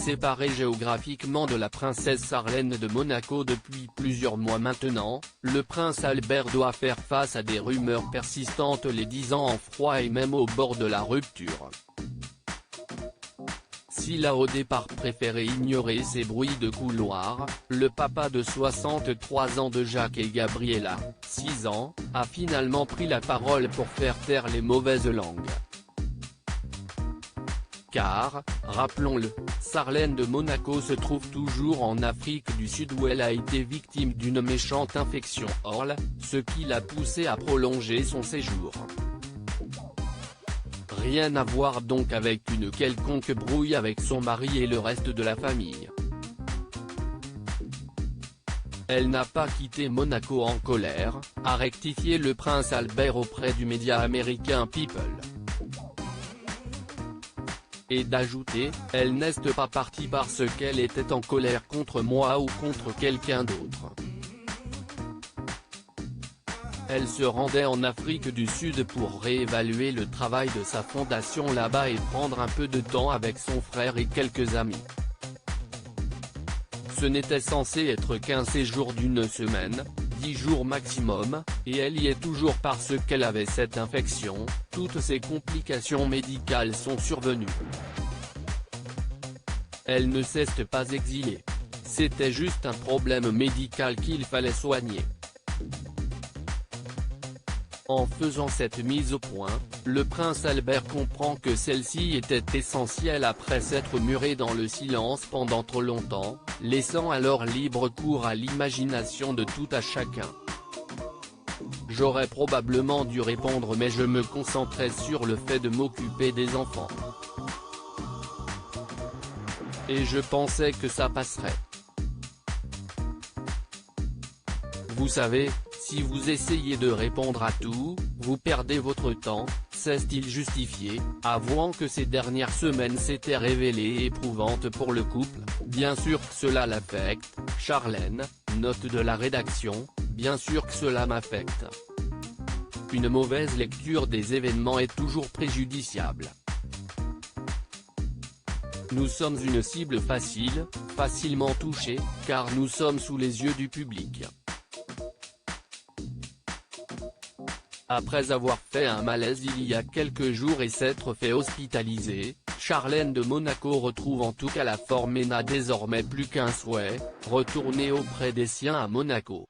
Séparé géographiquement de la princesse Charlène de Monaco depuis plusieurs mois maintenant, le prince Albert doit faire face à des rumeurs persistantes les disant en froid et même au bord de la rupture. S'il a au départ préféré ignorer ces bruits de couloir, le papa de 63 ans de Jacques et Gabriella, 6 ans, a finalement pris la parole pour faire taire les mauvaises langues. Car, rappelons-le, Charlène de Monaco se trouve toujours en Afrique du Sud où elle a été victime d'une méchante infection Orl, ce qui l'a poussée à prolonger son séjour. Rien à voir donc avec une quelconque brouille avec son mari et le reste de la famille. Elle n'a pas quitté Monaco en colère, a rectifié le prince Albert auprès du média américain People. Et d'ajouter, elle n'est pas partie parce qu'elle était en colère contre moi ou contre quelqu'un d'autre. Elle se rendait en Afrique du Sud pour réévaluer le travail de sa fondation là-bas et prendre un peu de temps avec son frère et quelques amis. Ce n'était censé être qu'un séjour d'une semaine, 10 jours maximum, et elle y est toujours parce qu'elle avait cette infection. Toutes ces complications médicales sont survenues. Elle ne s'est pas exilée. C'était juste un problème médical qu'il fallait soigner. En faisant cette mise au point, le prince Albert comprend que celle-ci était essentielle après s'être muré dans le silence pendant trop longtemps, laissant alors libre cours à l'imagination de tout à chacun. J'aurais probablement dû répondre mais je me concentrais sur le fait de m'occuper des enfants. Et je pensais que ça passerait. Vous savez, si vous essayez de répondre à tout, vous perdez votre temps, s'est-il justifié, avouant que ces dernières semaines s'étaient révélées éprouvantes pour le couple. Bien sûr que cela l'affecte, Charlène, note de la rédaction, bien sûr que cela m'affecte. Une mauvaise lecture des événements est toujours préjudiciable. Nous sommes une cible facile, facilement touchée, car nous sommes sous les yeux du public. Après avoir fait un malaise il y a quelques jours et s'être fait hospitaliser, Charlène de Monaco retrouve en tout cas la forme et n'a désormais plus qu'un souhait, retourner auprès des siens à Monaco.